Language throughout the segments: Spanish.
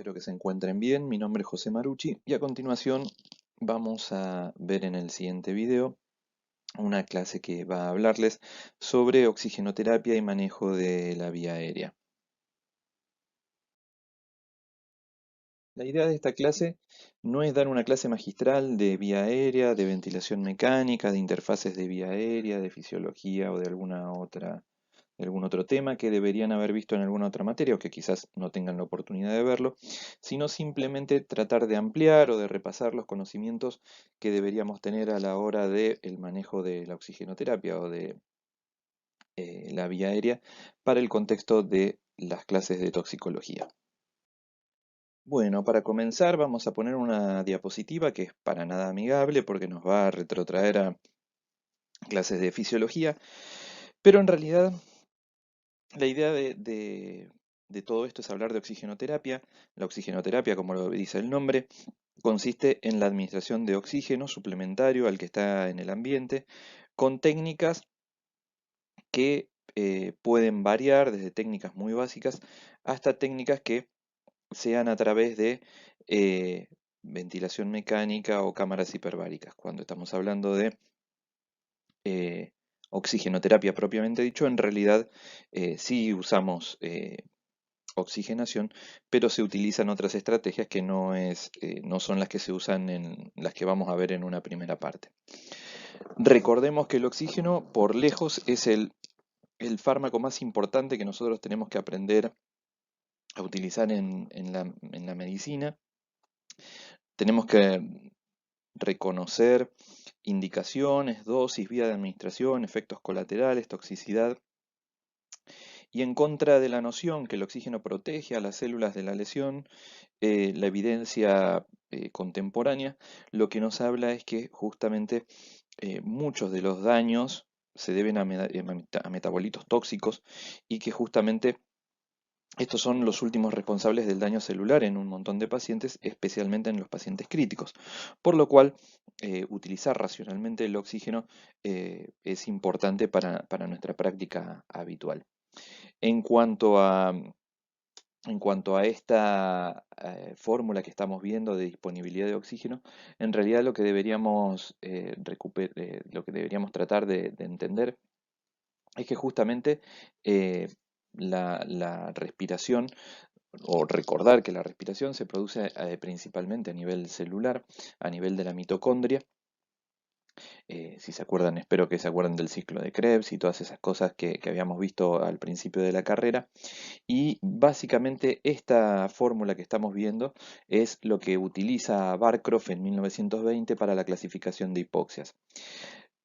Espero que se encuentren bien. Mi nombre es José Marucci y a continuación vamos a ver en el siguiente video una clase que va a hablarles sobre oxigenoterapia y manejo de la vía aérea. La idea de esta clase no es dar una clase magistral de vía aérea, de ventilación mecánica, de interfaces de vía aérea, de fisiología o de algún otro tema que deberían haber visto en alguna otra materia o que quizás no tengan la oportunidad de verlo, sino simplemente tratar de ampliar o de repasar los conocimientos que deberíamos tener a la hora del manejo de la oxigenoterapia o de la vía aérea para el contexto de las clases de toxicología. Bueno, para comenzar vamos a poner una diapositiva que es para nada amigable porque nos va a retrotraer a clases de fisiología, pero en realidad la idea de todo esto es hablar de oxigenoterapia. La oxigenoterapia, como lo dice el nombre, consiste en la administración de oxígeno suplementario al que está en el ambiente, con técnicas que pueden variar desde técnicas muy básicas hasta técnicas que sean a través de eh, ventilación mecánica o cámaras hiperbáricas. Cuando estamos hablando de eh, oxigenoterapia propiamente dicho, en realidad sí usamos oxigenación, pero se utilizan otras estrategias que no son las que se usan en las que vamos a ver en una primera parte. Recordemos que el oxígeno, por lejos, es el fármaco más importante que nosotros tenemos que aprender a utilizar en la medicina. Tenemos que reconocer indicaciones, dosis, vía de administración, efectos colaterales, toxicidad, y en contra de la noción que el oxígeno protege a las células de la lesión, la evidencia contemporánea lo que nos habla es que justamente muchos de los daños se deben a metabolitos tóxicos y que justamente estos son los últimos responsables del daño celular en un montón de pacientes, especialmente en los pacientes críticos. Por lo cual, utilizar racionalmente el oxígeno es importante para nuestra práctica habitual. En cuanto a, en cuanto a esta fórmula que estamos viendo de disponibilidad de oxígeno, en realidad lo que deberíamos, lo que deberíamos tratar de entender es que justamente eh, la respiración, o recordar que la respiración se produce principalmente a nivel celular, a nivel de la mitocondria. Si se acuerdan, espero que se acuerden del ciclo de Krebs y todas esas cosas que habíamos visto al principio de la carrera. Y básicamente esta fórmula que estamos viendo es lo que utiliza Barcroft en 1920 para la clasificación de hipoxias.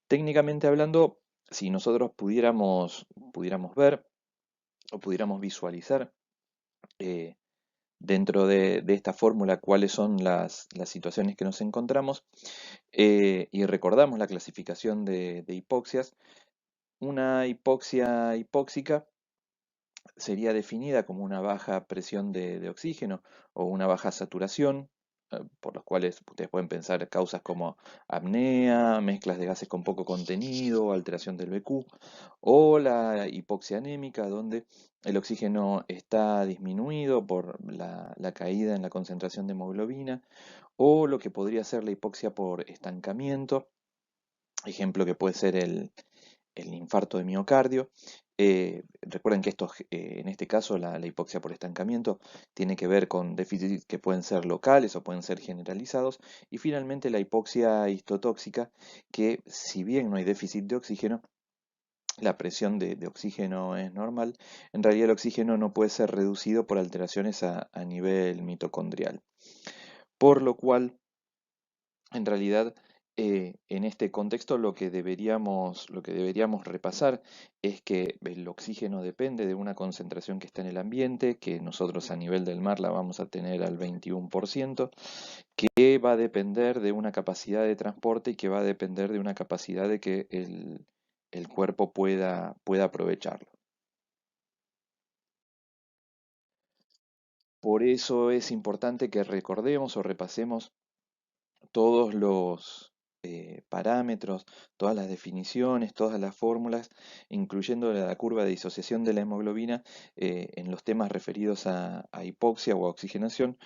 Técnicamente hablando, si nosotros pudiéramos ver o pudiéramos visualizar eh, dentro de esta fórmula cuáles son las situaciones que nos encontramos y recordamos la clasificación de hipoxias, una hipoxia hipóxica sería definida como una baja presión de oxígeno o una baja saturación, por los cuales ustedes pueden pensar causas como apnea, mezclas de gases con poco contenido, alteración del BQ, o la hipoxia anémica, donde el oxígeno está disminuido por la caída en la concentración de hemoglobina, o lo que podría ser la hipoxia por estancamiento, ejemplo que puede ser el infarto de miocardio. Recuerden que en este caso la hipoxia por estancamiento tiene que ver con déficits que pueden ser locales o pueden ser generalizados. Y finalmente la hipoxia histotóxica, que si bien no hay déficit de oxígeno, la presión de oxígeno es normal, en realidad el oxígeno no puede ser reducido por alteraciones a nivel mitocondrial. Por lo cual en realidad, en este contexto lo que deberíamos repasar es que el oxígeno depende de una concentración que está en el ambiente, que nosotros a nivel del mar la vamos a tener al 21%, que va a depender de una capacidad de transporte y que va a depender de una capacidad de que el cuerpo pueda aprovecharlo. Por eso es importante que recordemos o repasemos todos parámetros, todas las definiciones, todas las fórmulas, incluyendo la curva de disociación de la hemoglobina en los temas referidos a hipoxia o a oxigenación,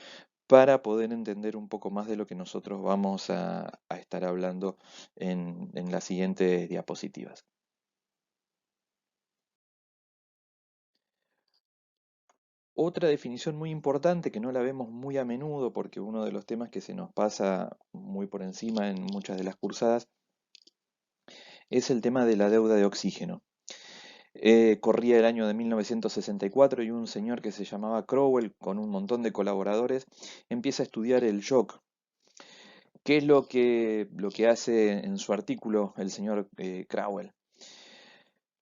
para poder entender un poco más de lo que nosotros vamos a estar hablando en las siguientes diapositivas. Otra definición muy importante que no la vemos muy a menudo porque uno de los temas que se nos pasa muy por encima en muchas de las cursadas es el tema de la deuda de oxígeno. Corría el año de 1964 y un señor que se llamaba Crowell, con un montón de colaboradores, empieza a estudiar el shock. ¿Qué es lo que hace en su artículo el señor Crowell?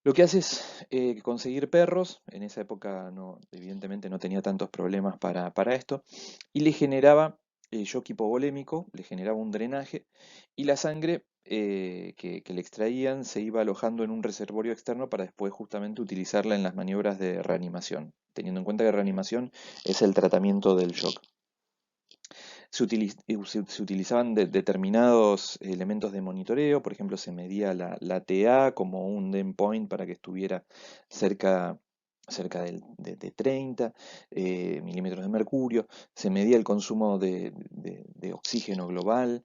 Lo que hace es conseguir perros, en esa época no, evidentemente no tenía tantos problemas para esto, y le generaba shock hipovolémico, le generaba un drenaje, y la sangre que le extraían se iba alojando en un reservorio externo para después justamente utilizarla en las maniobras de reanimación, teniendo en cuenta que reanimación es el tratamiento del shock. Se utilizaban determinados elementos de monitoreo, por ejemplo, se medía la TA como un endpoint para que estuviera cerca, cerca de 30 milímetros de mercurio, se medía el consumo de oxígeno global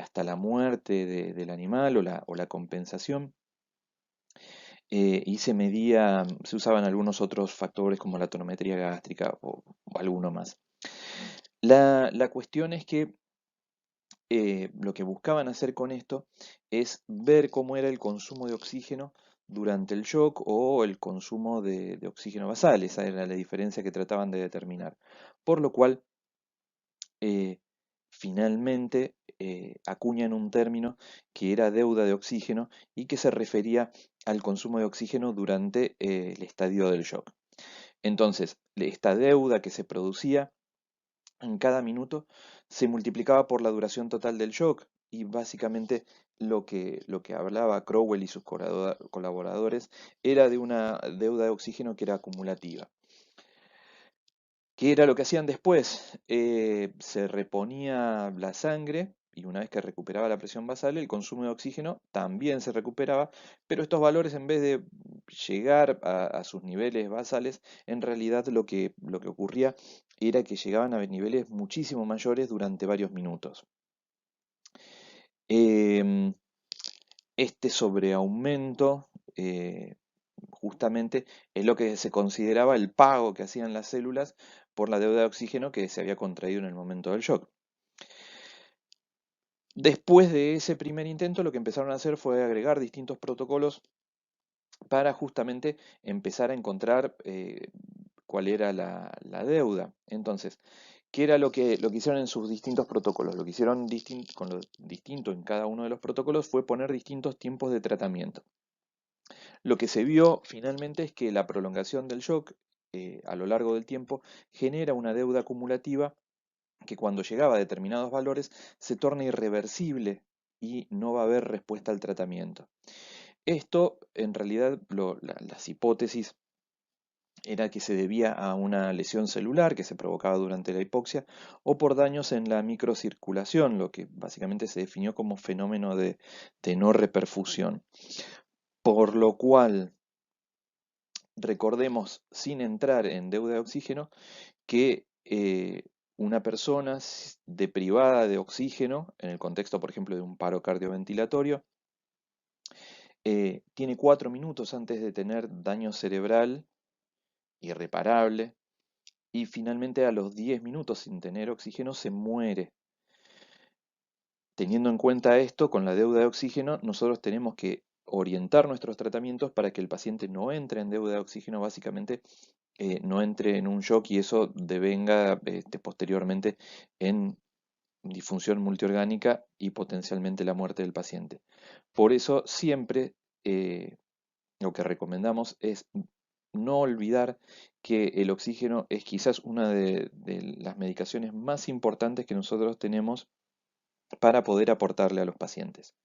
hasta la muerte del animal o la compensación. Y se usaban algunos otros factores como la tonometría gástrica o alguno más. La cuestión es que lo que buscaban hacer con esto es ver cómo era el consumo de oxígeno durante el shock o el consumo de oxígeno basal. Esa era la diferencia que trataban de determinar. Por lo cual, eh, finalmente acuñan un término que era deuda de oxígeno y que se refería al consumo de oxígeno durante el estadio del shock. Entonces, esta deuda que se producía en cada minuto se multiplicaba por la duración total del shock y básicamente lo que hablaba Crowell y sus colaboradores era de una deuda de oxígeno que era acumulativa. ¿Qué era lo que hacían después? Se reponía la sangre y una vez que recuperaba la presión basal, el consumo de oxígeno también se recuperaba, pero estos valores en vez de llegar a sus niveles basales, en realidad lo que ocurría era que llegaban a niveles muchísimo mayores durante varios minutos. Em, este sobreaumento justamente es lo que se consideraba el pago que hacían las células por la deuda de oxígeno que se había contraído en el momento del shock. Después de ese primer intento, lo que empezaron a hacer fue agregar distintos protocolos para justamente empezar a encontrar cuál era la deuda. Entonces, ¿qué era lo que hicieron en sus distintos protocolos? Lo que hicieron con lo distinto en cada uno de los protocolos fue poner distintos tiempos de tratamiento. Lo que se vio finalmente es que la prolongación del shock a lo largo del tiempo genera una deuda acumulativa que cuando llegaba a determinados valores se torna irreversible y no va a haber respuesta al tratamiento. Esto, en realidad, las hipótesis era que se debía a una lesión celular que se provocaba durante la hipoxia o por daños en la microcirculación, lo que básicamente se definió como fenómeno de no reperfusión. Por lo cual, recordemos, sin entrar en deuda de oxígeno, que una persona deprivada de oxígeno, en el contexto, por ejemplo, de un paro cardioventilatorio, tiene 4 minutos antes de tener daño cerebral irreparable y finalmente a los 10 minutos sin tener oxígeno se muere. Teniendo en cuenta esto, con la deuda de oxígeno, nosotros tenemos que orientar nuestros tratamientos para que el paciente no entre en deuda de oxígeno, básicamente no entre en un shock y eso devenga posteriormente en disfunción multiorgánica y potencialmente la muerte del paciente. Por eso siempre lo que recomendamos es no olvidar que el oxígeno es quizás una de las medicaciones más importantes que nosotros tenemos para poder aportarle a los pacientes.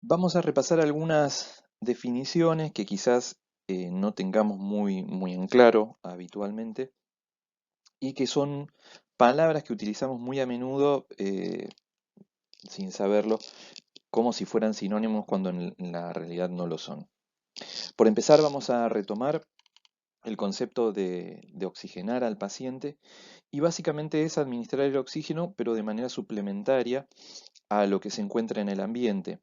Vamos a repasar algunas definiciones que quizás no tengamos muy en claro habitualmente y que son palabras que utilizamos muy a menudo sin saberlo, como si fueran sinónimos cuando en la realidad no lo son. Por empezar, vamos a retomar el concepto de oxigenar al paciente y básicamente es administrar el oxígeno pero de manera suplementaria a lo que se encuentra en el ambiente.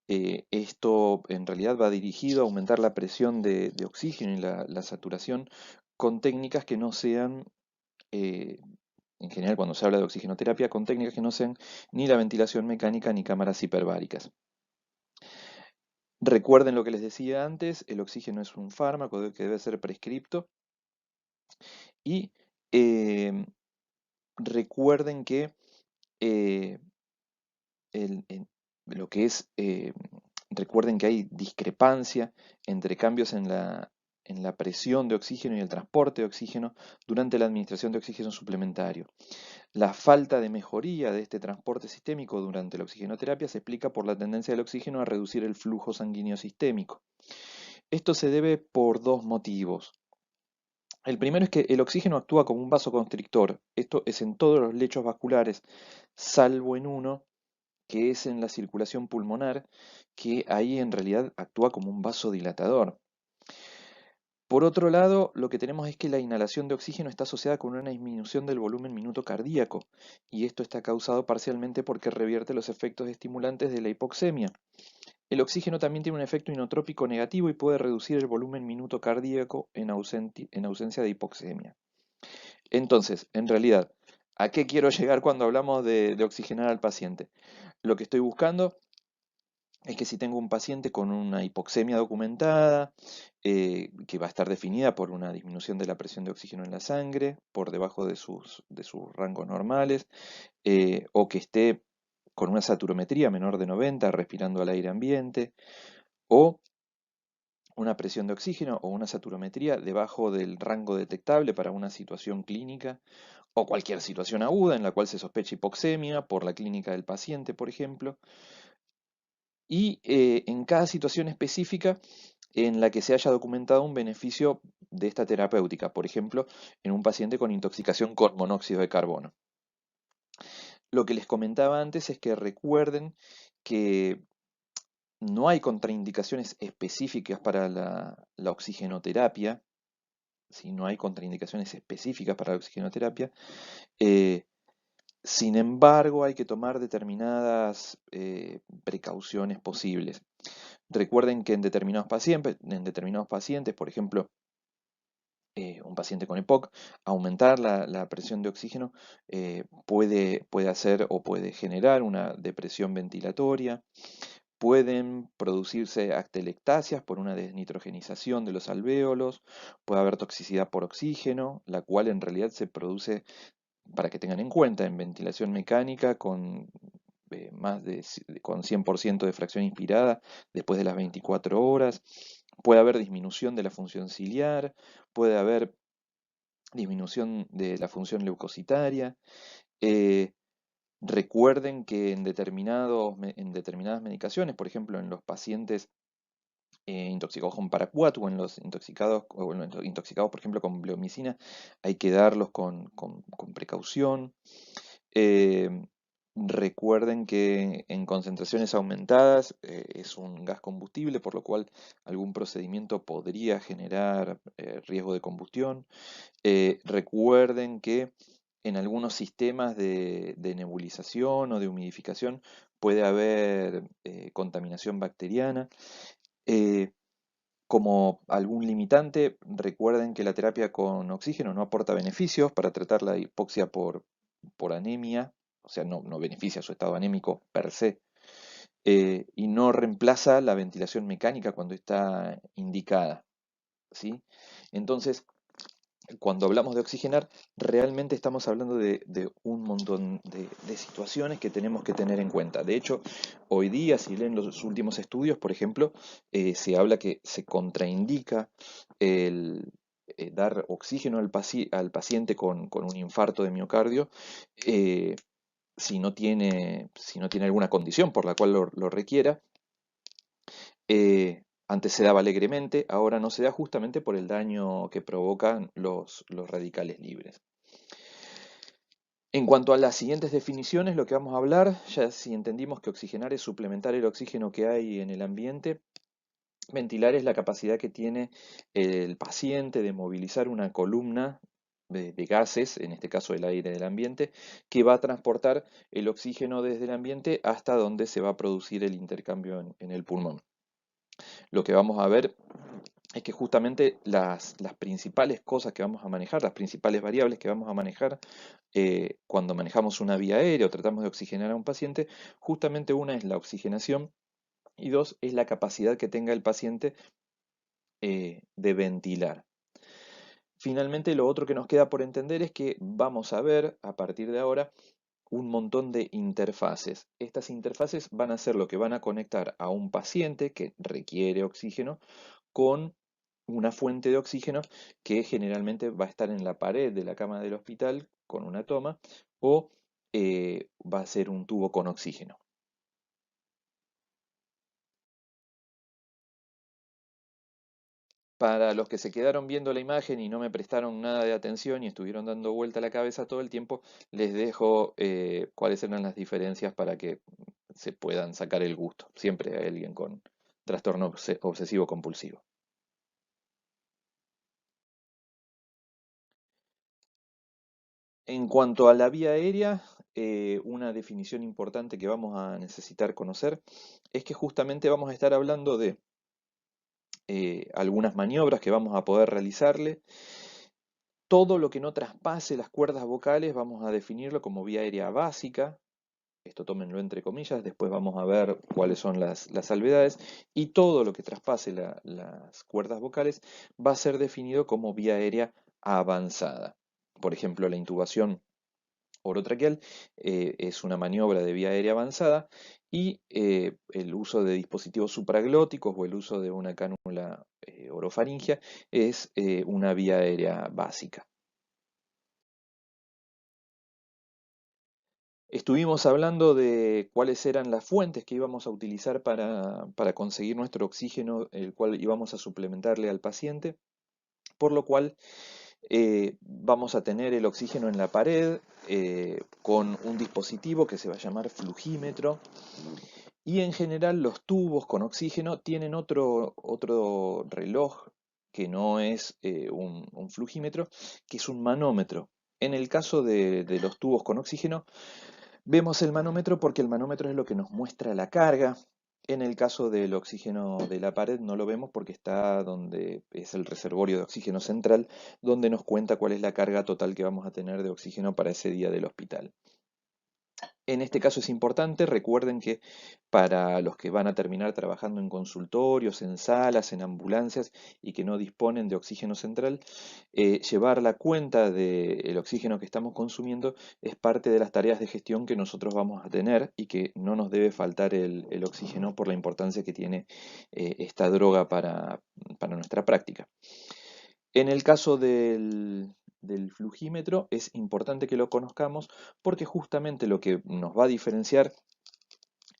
Esto en realidad va dirigido a aumentar la presión de oxígeno y la saturación con técnicas que no sean, eh, en general cuando se habla de oxigenoterapia, con técnicas que no sean ni la ventilación mecánica ni cámaras hiperbáricas. Recuerden lo que les decía antes, el oxígeno es un fármaco que debe ser prescripto y eh, recuerden que eh, lo que es, recuerden que hay discrepancia entre cambios en la presión de oxígeno y el transporte de oxígeno durante la administración de oxígeno suplementario. La falta de mejoría de este transporte sistémico durante la oxigenoterapia se explica por la tendencia del oxígeno a reducir el flujo sanguíneo sistémico. Esto se debe por dos motivos. El primero es que el oxígeno actúa como un vasoconstrictor. Esto es en todos los lechos vasculares, salvo en uno, que es en la circulación pulmonar, que ahí en realidad actúa como un vasodilatador. Por otro lado, lo que tenemos es que la inhalación de oxígeno está asociada con una disminución del volumen minuto cardíaco, y esto está causado parcialmente porque revierte los efectos estimulantes de la hipoxemia. El oxígeno también tiene un efecto inotrópico negativo y puede reducir el volumen minuto cardíaco en ausencia de hipoxemia. Entonces, en realidad, ¿a qué quiero llegar cuando hablamos de oxigenar al paciente? Lo que estoy buscando es que si tengo un paciente con una hipoxemia documentada, que va a estar definida por una disminución de la presión de oxígeno en la sangre, por debajo de sus rangos normales, o que esté con una saturometría menor de 90, respirando al aire ambiente, o una presión de oxígeno o una saturometría debajo del rango detectable para una situación clínica, o cualquier situación aguda en la cual se sospecha hipoxemia por la clínica del paciente, por ejemplo, y en cada situación específica en la que se haya documentado un beneficio de esta terapéutica, por ejemplo, en un paciente con intoxicación con monóxido de carbono. Lo que les comentaba antes es que recuerden que no hay contraindicaciones específicas para la oxigenoterapia, ¿sí? No hay contraindicaciones específicas para la oxigenoterapia. eh, Sin embargo, hay que tomar determinadas precauciones posibles. Recuerden que en determinados pacientes, por ejemplo, un paciente con EPOC, aumentar la presión de oxígeno puede hacer o puede generar una depresión ventilatoria. Pueden producirse atelectasias por una desnitrogenización de los alvéolos, puede haber toxicidad por oxígeno, la cual en realidad se produce, para que tengan en cuenta, en ventilación mecánica con 100% de fracción inspirada después de las 24 horas. Puede haber disminución de la función ciliar, puede haber disminución de la función leucocitaria. Eh, Recuerden que en determinadas medicaciones, por ejemplo en los pacientes intoxicados con paraquat o en los intoxicados, por ejemplo, con bleomicina, hay que darlos con precaución. Eh, Recuerden que en concentraciones aumentadas es un gas combustible, por lo cual algún procedimiento podría generar riesgo de combustión. Recuerden que en algunos sistemas de nebulización o de humidificación puede haber contaminación bacteriana. Eh, Como algún limitante, recuerden que la terapia con oxígeno no aporta beneficios para tratar la hipoxia por anemia, o sea, no beneficia su estado anémico per se, y no reemplaza la ventilación mecánica cuando está indicada, ¿sí? Entonces, cuando hablamos de oxigenar, realmente estamos hablando de un montón de situaciones que tenemos que tener en cuenta. De hecho, hoy día, si leen los últimos estudios, por ejemplo, se habla que se contraindica el dar oxígeno al paciente con un infarto de miocardio eh, si no tiene alguna condición por la cual lo requiera. Antes se daba alegremente, ahora no se da justamente por el daño que provocan los radicales libres. En cuanto a las siguientes definiciones, lo que vamos a hablar, ya si entendimos que oxigenar es suplementar el oxígeno que hay en el ambiente, ventilar es la capacidad que tiene el paciente de movilizar una columna de gases, en este caso el aire del ambiente, que va a transportar el oxígeno desde el ambiente hasta donde se va a producir el intercambio en el pulmón. Lo que vamos a ver es que justamente las principales cosas que vamos a manejar, las principales variables que vamos a manejar cuando manejamos una vía aérea o tratamos de oxigenar a un paciente, justamente una es la oxigenación y dos es la capacidad que tenga el paciente de ventilar. Finalmente, lo otro que nos queda por entender es que vamos a ver a partir de ahora un montón de interfaces. Estas interfaces van a ser lo que van a conectar a un paciente que requiere oxígeno con una fuente de oxígeno que generalmente va a estar en la pared de la cama del hospital con una toma o va a ser un tubo con oxígeno. Para los que se quedaron viendo la imagen y no me prestaron nada de atención y estuvieron dando vuelta la cabeza todo el tiempo, les dejo cuáles eran las diferencias para que se puedan sacar el gusto. Siempre hay alguien con trastorno obsesivo compulsivo. En cuanto a la vía aérea, una definición importante que vamos a necesitar conocer es que justamente vamos a estar hablando de algunas maniobras que vamos a poder realizarle. Todo lo que no traspase las cuerdas vocales vamos a definirlo como vía aérea básica. Esto tómenlo entre comillas, después vamos a ver cuáles son las salvedades. Y todo lo que traspase las cuerdas vocales va a ser definido como vía aérea avanzada. Por ejemplo, la intubación orotraqueal es una maniobra de vía aérea avanzada y el uso de dispositivos supraglóticos o el uso de una cánula orofaringia es una vía aérea básica. Estuvimos hablando de cuáles eran las fuentes que íbamos a utilizar para conseguir nuestro oxígeno, el cual íbamos a suplementarle al paciente, por lo cual vamos a tener el oxígeno en la pared con un dispositivo que se va a llamar flugímetro y en general los tubos con oxígeno tienen otro reloj que no es un flugímetro, que es un manómetro. En el caso de los tubos con oxígeno, vemos el manómetro porque el manómetro es lo que nos muestra la carga. En el caso del oxígeno de la pared no lo vemos porque está donde es el reservorio de oxígeno central, donde nos cuenta cuál es la carga total que vamos a tener de oxígeno para ese día del hospital. En este caso es importante, recuerden que para los que van a terminar trabajando en consultorios, en salas, en ambulancias y que no disponen de oxígeno central, llevar la cuenta del oxígeno que estamos consumiendo es parte de las tareas de gestión que nosotros vamos a tener y que no nos debe faltar el oxígeno por la importancia que tiene esta droga para nuestra práctica. En el caso del flugímetro es importante que lo conozcamos porque justamente lo que nos va a diferenciar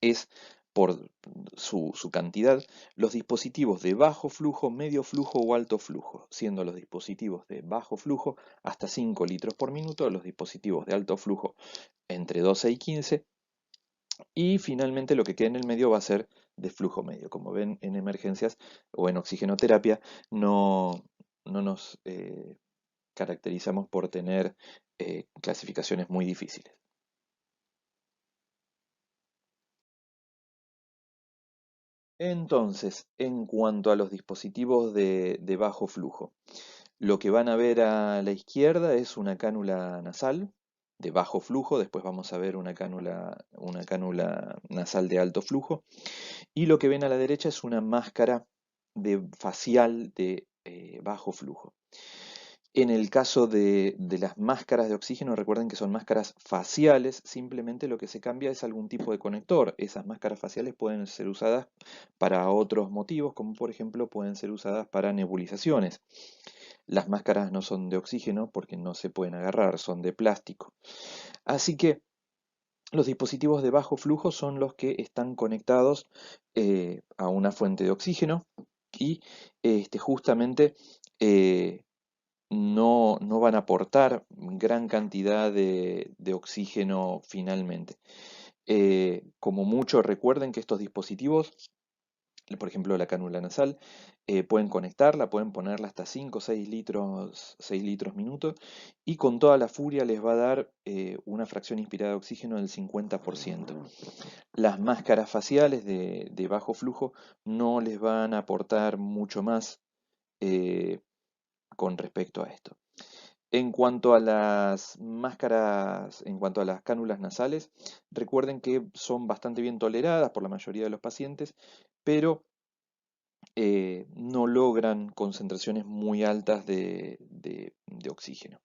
es por su cantidad los dispositivos de bajo flujo, medio flujo o alto flujo, siendo los dispositivos de bajo flujo hasta 5 litros por minuto, los dispositivos de alto flujo entre 12 y 15 y finalmente lo que queda en el medio va a ser de flujo medio. Como ven en emergencias o en oxigenoterapia no nos caracterizamos por tener clasificaciones muy difíciles. Entonces, en cuanto a los dispositivos de bajo flujo, lo que van a ver a la izquierda es una cánula nasal de bajo flujo, después vamos a ver una cánula nasal de alto flujo, y lo que ven a la derecha es una máscara facial de bajo flujo. En el caso de las máscaras de oxígeno, recuerden que son máscaras faciales, simplemente lo que se cambia es algún tipo de conector. Esas máscaras faciales pueden ser usadas para otros motivos, como por ejemplo pueden ser usadas para nebulizaciones. Las máscaras no son de oxígeno porque no se pueden agarrar, son de plástico. Así que los dispositivos de bajo flujo son los que están conectados a una fuente de oxígeno y justamente no van a aportar gran cantidad de oxígeno finalmente. Como mucho, recuerden que estos dispositivos, por ejemplo la cánula nasal, pueden conectarla, pueden ponerla hasta 5 o 6 litros minuto, y con toda la furia les va a dar una fracción inspirada de oxígeno del 50%. Las máscaras faciales de bajo flujo no les van a aportar mucho más eh, con respecto a esto. En cuanto a las máscaras, en cuanto a las cánulas nasales, recuerden que son bastante bien toleradas por la mayoría de los pacientes, pero no logran concentraciones muy altas de oxígeno.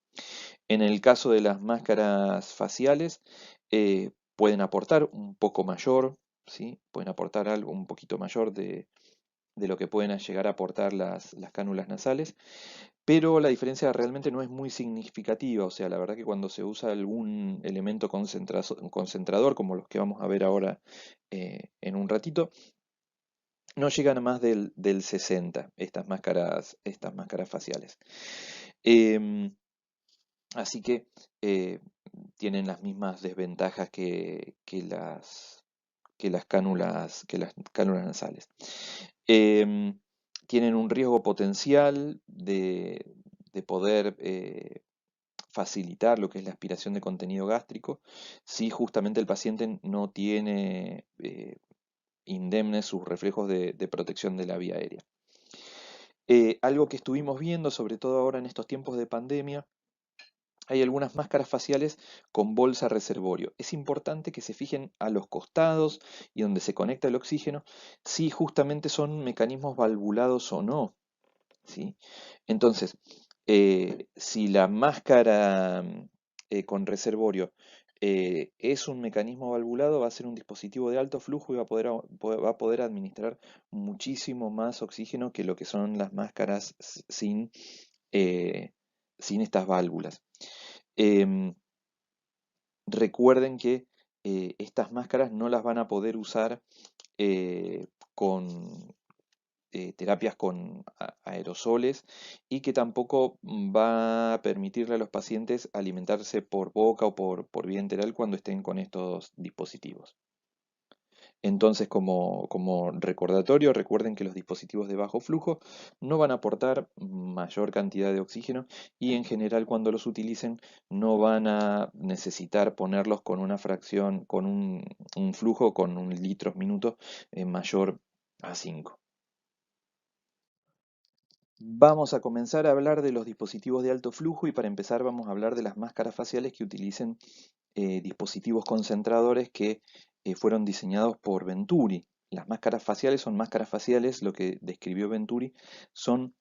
En el caso de las máscaras faciales, pueden aportar un poco mayor, ¿sí? Pueden aportar algo un poquito mayor de lo que pueden llegar a aportar las cánulas nasales, pero la diferencia realmente no es muy significativa. O sea, la verdad que cuando se usa algún elemento concentrador, como los que vamos a ver ahora en un ratito, no llegan a más del 60 estas máscaras faciales. Em, Así que tienen las mismas desventajas que las cánulas nasales. Em, Tienen un riesgo potencial de poder facilitar lo que es la aspiración de contenido gástrico si justamente el paciente no tiene indemnes sus reflejos de protección de la vía aérea. Algo que estuvimos viendo, sobre todo ahora en estos tiempos de pandemia, hay algunas máscaras faciales con bolsa reservorio. Es importante que se fijen a los costados y donde se conecta el oxígeno si justamente son mecanismos valvulados o no, ¿sí? Entonces, si la máscara con reservorio es un mecanismo valvulado, va a ser un dispositivo de alto flujo y va a poder administrar muchísimo más oxígeno que lo que son las máscaras eh, sin estas válvulas. Em, Recuerden que estas máscaras no las van a poder usar con terapias con aerosoles, y que tampoco va a permitirle a los pacientes alimentarse por boca o por vía enteral cuando estén con estos dispositivos. Entonces, como recordatorio, recuerden que los dispositivos de bajo flujo no van a aportar mayor cantidad de oxígeno, y en general cuando los utilicen no van a necesitar ponerlos con una fracción, con un flujo con un litros minuto mayor a 5. Vamos a comenzar a hablar de los dispositivos de alto flujo, y para empezar vamos a hablar de las máscaras faciales que utilicen dispositivos concentradores que fueron diseñados por Venturi. Las máscaras faciales son máscaras faciales, lo que describió Venturi son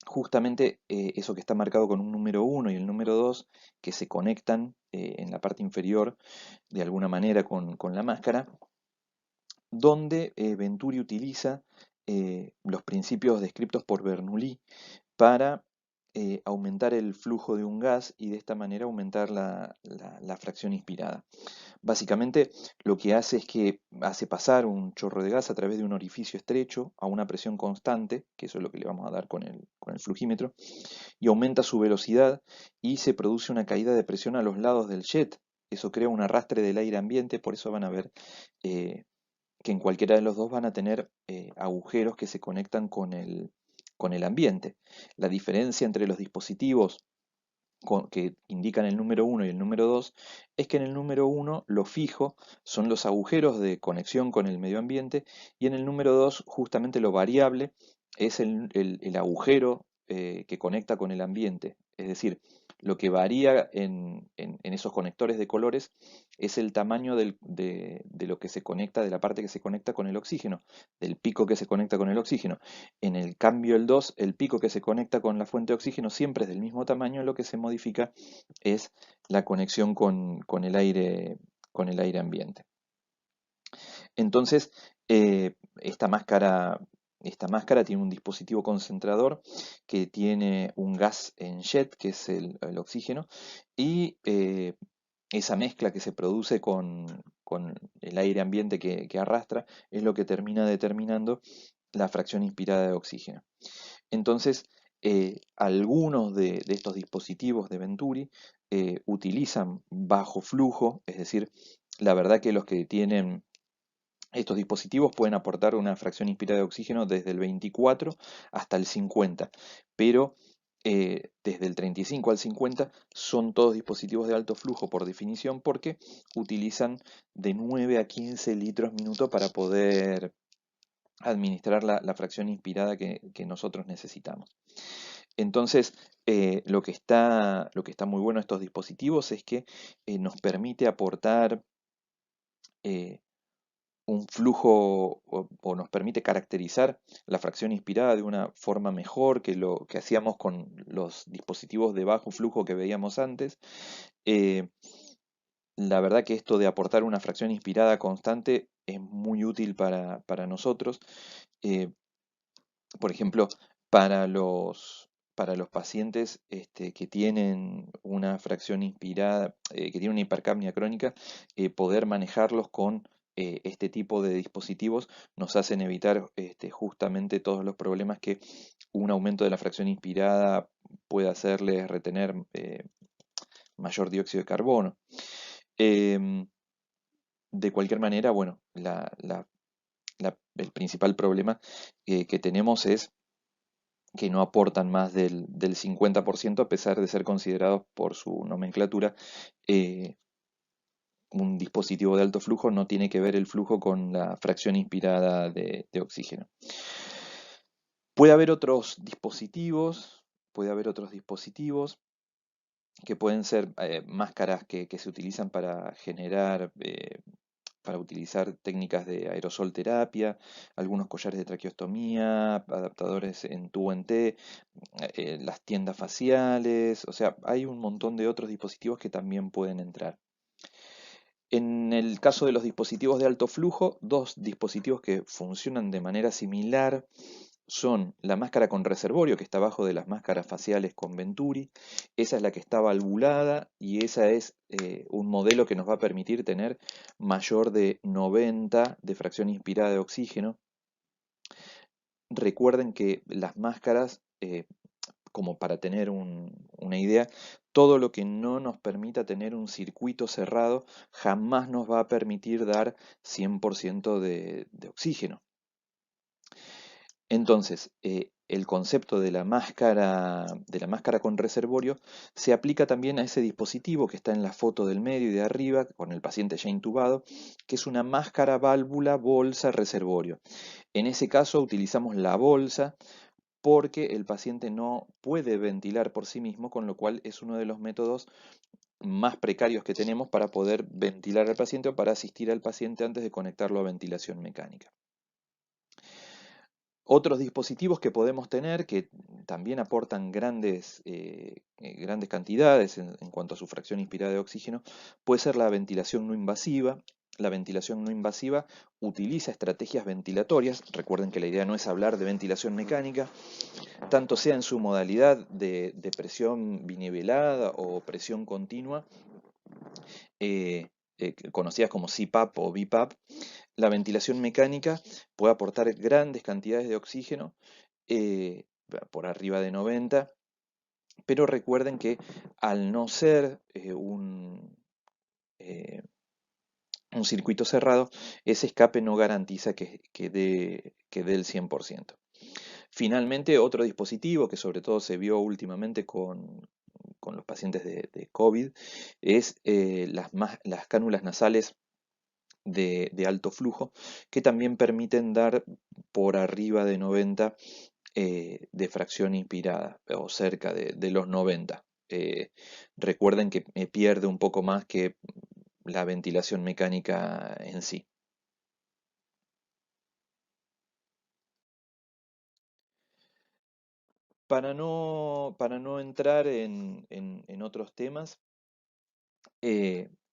justamente eso que está marcado con un número 1 y el número 2 que se conectan en la parte inferior de alguna manera con la máscara, donde Venturi utiliza los principios descritos por Bernoulli para aumentar el flujo de un gas y de esta manera aumentar la fracción inspirada. Básicamente lo que hace es que hace pasar un chorro de gas a través de un orificio estrecho a una presión constante, que eso es lo que le vamos a dar con el flujímetro, y aumenta su velocidad y se produce una caída de presión a los lados del jet. Eso crea un arrastre del aire ambiente, por eso van a ver que en cualquiera de los dos van a tener agujeros que se conectan con el ambiente. La diferencia entre los dispositivos que indican el número 1 y el número 2 es que en el número 1 lo fijo son los agujeros de conexión con el medio ambiente, y en el número 2 justamente lo variable es el agujero que conecta con el ambiente. Es decir, lo que varía en esos conectores de colores es el tamaño de lo que se conecta, de la parte que se conecta con el oxígeno, del pico que se conecta con el oxígeno. En el cambio el 2, el pico que se conecta con la fuente de oxígeno siempre es del mismo tamaño, lo que se modifica es la conexión con el aire ambiente. Entonces, esta máscara tiene un dispositivo concentrador que tiene un gas en jet, que es el oxígeno, y esa mezcla que se produce con el aire ambiente que arrastra es lo que termina determinando la fracción inspirada de oxígeno. Entonces, Algunos de estos dispositivos de Venturi utilizan bajo flujo, es decir, la verdad que los que tienen estos dispositivos pueden aportar una fracción inspirada de oxígeno desde el 24 hasta el 50, pero desde el 35 al 50 son todos dispositivos de alto flujo por definición porque utilizan de 9 a 15 litros minuto para poder administrar la fracción inspirada que nosotros necesitamos. Entonces, lo que está muy bueno de estos dispositivos es que nos permite aportar eh, un flujo o nos permite caracterizar la fracción inspirada de una forma mejor que lo que hacíamos con los dispositivos de bajo flujo que veíamos antes. Eh, la verdad que esto de aportar una fracción inspirada constante es muy útil para nosotros. Eh, por ejemplo, para los pacientes que tienen una fracción inspirada, que tienen una hipercapnia crónica, poder manejarlos con este tipo de dispositivos nos hacen evitar justamente todos los problemas que un aumento de la fracción inspirada puede hacerles retener mayor dióxido de carbono. Em, de cualquier manera, bueno, el principal problema que tenemos es que no aportan más del 50% a pesar de ser considerados por su nomenclatura. eh, un dispositivo de alto flujo no tiene que ver el flujo con la fracción inspirada de oxígeno. Puede haber otros dispositivos, puede haber otros dispositivos que pueden ser máscaras que se utilizan para generar, para utilizar técnicas de aerosol terapia, algunos collares de traqueostomía, adaptadores en tubo en T, las tiendas faciales, o sea, hay un montón de otros dispositivos que también pueden entrar. En el caso de los dispositivos de alto flujo, dos dispositivos que funcionan de manera similar son la máscara con reservorio, que está abajo de las máscaras faciales con Venturi. Esa es la que está valvulada y esa es un modelo que nos va a permitir tener mayor de 90 de fracción inspirada de oxígeno. Recuerden que las máscaras, como para tener una idea, todo lo que no nos permita tener un circuito cerrado jamás nos va a permitir dar 100% de oxígeno. Entonces, el concepto de la máscara con reservorio se aplica también a ese dispositivo que está en la foto del medio y de arriba, con el paciente ya intubado, que es una máscara válvula bolsa reservorio. En ese caso utilizamos la bolsa porque el paciente no puede ventilar por sí mismo, con lo cual es uno de los métodos más precarios que tenemos para poder ventilar al paciente o para asistir al paciente antes de conectarlo a ventilación mecánica. Otros dispositivos que podemos tener que también aportan grandes cantidades en cuanto a su fracción inspirada de oxígeno puede ser la ventilación no invasiva. La ventilación no invasiva utiliza estrategias ventilatorias. Recuerden que la idea no es hablar de ventilación mecánica, tanto sea en su modalidad de presión binivelada o presión continua, conocidas como CPAP o BiPAP. La ventilación mecánica puede aportar grandes cantidades de oxígeno, eh, por arriba de 90, pero recuerden que al no ser eh, un circuito cerrado, ese escape no garantiza que dé el 100%. Finalmente, otro dispositivo que sobre todo se vio últimamente con los pacientes de COVID es las cánulas nasales de alto flujo, que también permiten dar por arriba de 90 de fracción inspirada, o cerca de los 90. Recuerden que me pierde un poco más que la ventilación mecánica en sí. Para no entrar en otros temas,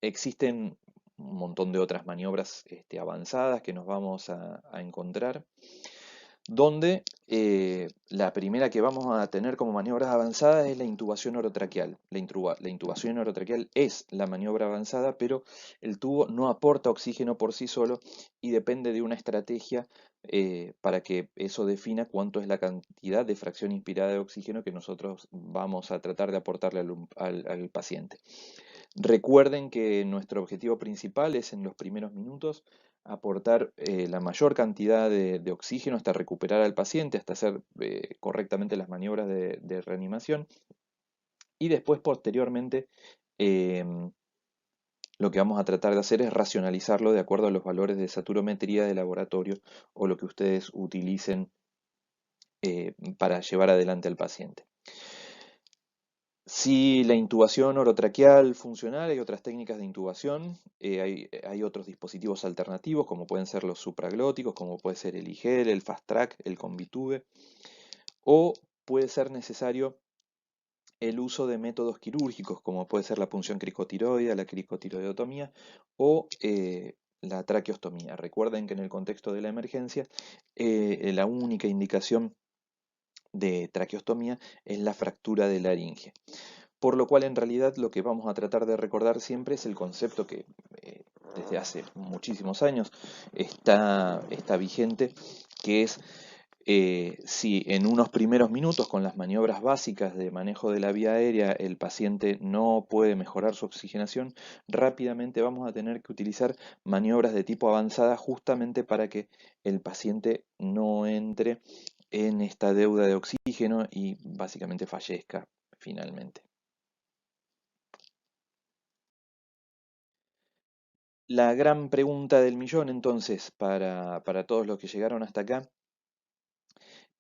existen un montón de otras maniobras avanzadas que nos vamos a encontrar. donde la primera que vamos a tener como maniobras avanzadas es la intubación orotraqueal. La intubación orotraqueal es la maniobra avanzada, pero el tubo no aporta oxígeno por sí solo y depende de una estrategia para que eso defina cuánto es la cantidad de fracción inspirada de oxígeno que nosotros vamos a tratar de aportarle al paciente. Recuerden que nuestro objetivo principal es en los primeros minutos aportar la mayor cantidad de oxígeno hasta recuperar al paciente, hasta hacer correctamente las maniobras de reanimación y después posteriormente em, lo que vamos a tratar de hacer es racionalizarlo de acuerdo a los valores de saturometría de laboratorio o lo que ustedes utilicen para llevar adelante al paciente. Si la intubación orotraqueal funcional, hay otras técnicas de intubación, hay otros dispositivos alternativos como pueden ser los supraglóticos, como puede ser el IGEL, el Fast Track, el Convitube, o puede ser necesario el uso de métodos quirúrgicos como puede ser la punción cricotiroidea, la cricotiroidotomía o la traqueostomía. Recuerden que en el contexto de la emergencia la única indicación de traqueostomía es la fractura de laringe. Por lo cual en realidad lo que vamos a tratar de recordar siempre es el concepto que desde hace muchísimos años está vigente, que es si en unos primeros minutos con las maniobras básicas de manejo de la vía aérea el paciente no puede mejorar su oxigenación, rápidamente vamos a tener que utilizar maniobras de tipo avanzada justamente para que el paciente no entre en esta deuda de oxígeno y básicamente fallezca finalmente. La gran pregunta del millón, entonces, para todos los que llegaron hasta acá,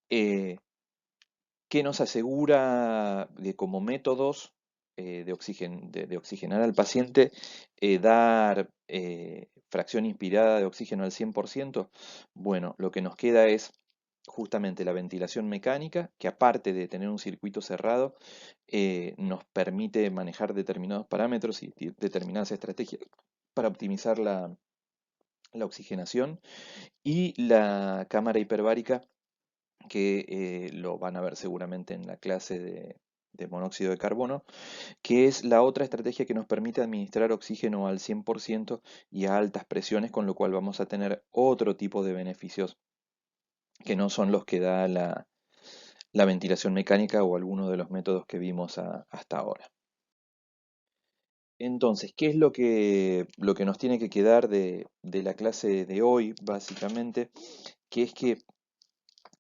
eh, ¿qué nos asegura de como métodos de oxigenar al paciente, dar fracción inspirada de oxígeno al 100%? Bueno, lo que nos queda es justamente la ventilación mecánica, que aparte de tener un circuito cerrado, nos permite manejar determinados parámetros y determinadas estrategias para optimizar la oxigenación y la cámara hiperbárica, que lo van a ver seguramente en la clase de monóxido de carbono, que es la otra estrategia que nos permite administrar oxígeno al 100% y a altas presiones, con lo cual vamos a tener otro tipo de beneficios que no son los que da la ventilación mecánica o alguno de los métodos que vimos hasta ahora. Entonces, ¿qué es lo que nos tiene que quedar de la clase de hoy, básicamente? Que es que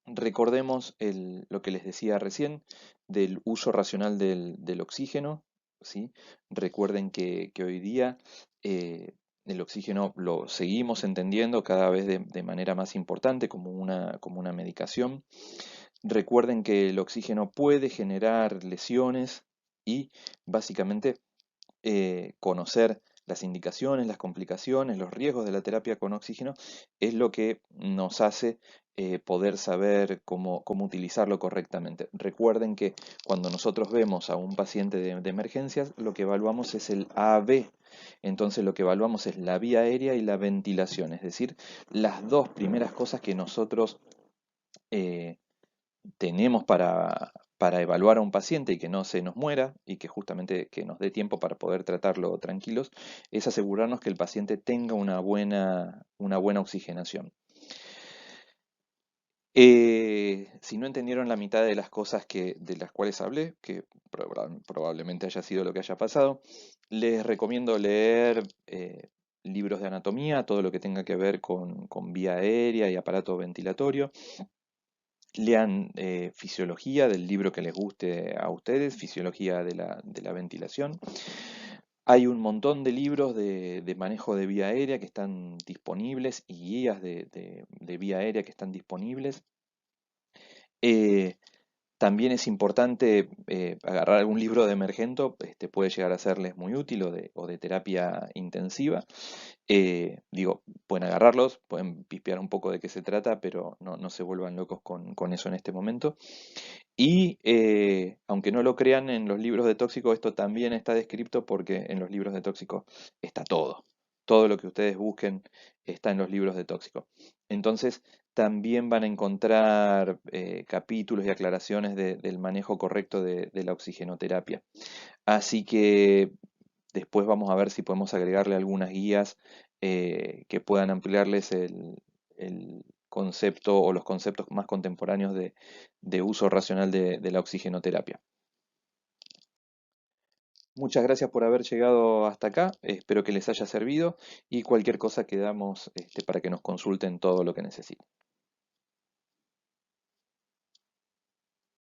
recordemos lo que les decía recién del uso racional del oxígeno, ¿sí? Recuerden que hoy día el oxígeno lo seguimos entendiendo cada vez de manera más importante como una medicación. Recuerden que el oxígeno puede generar lesiones y básicamente conocer las indicaciones, las complicaciones, los riesgos de la terapia con oxígeno es lo que nos hace poder saber cómo utilizarlo correctamente. Recuerden que cuando nosotros vemos a un paciente de emergencias, lo que evaluamos es el AB. Entonces lo que evaluamos es la vía aérea y la ventilación, es decir, las dos primeras cosas que nosotros eh, tenemos para evaluar a un paciente y que no se nos muera y que justamente que nos dé tiempo para poder tratarlo tranquilos, es asegurarnos que el paciente tenga una buena oxigenación. Si no entendieron la mitad de las cosas de las cuales hablé, que probablemente haya sido lo que haya pasado, les recomiendo leer libros de anatomía, todo lo que tenga que ver con vía aérea y aparato ventilatorio. Lean fisiología del libro que les guste a ustedes, fisiología de la ventilación. Hay un montón de libros de manejo de vía aérea que están disponibles y guías de vía aérea que están disponibles. Eh, También es importante agarrar algún libro de emergento, puede llegar a serles muy útil o de terapia intensiva. Digo, pueden agarrarlos, pueden pispear un poco de qué se trata, pero no se vuelvan locos con eso en este momento. Y aunque no lo crean, en los libros de tóxico esto también está descrito porque en los libros de tóxico está todo. Todo lo que ustedes busquen está en los libros de tóxico. Entonces, También van a encontrar capítulos y aclaraciones del manejo correcto de la oxigenoterapia. Así que después vamos a ver si podemos agregarle algunas guías que puedan ampliarles el concepto o los conceptos más contemporáneos de uso racional de la oxigenoterapia. Muchas gracias por haber llegado hasta acá, espero que les haya servido y cualquier cosa quedamos para que nos consulten todo lo que necesiten.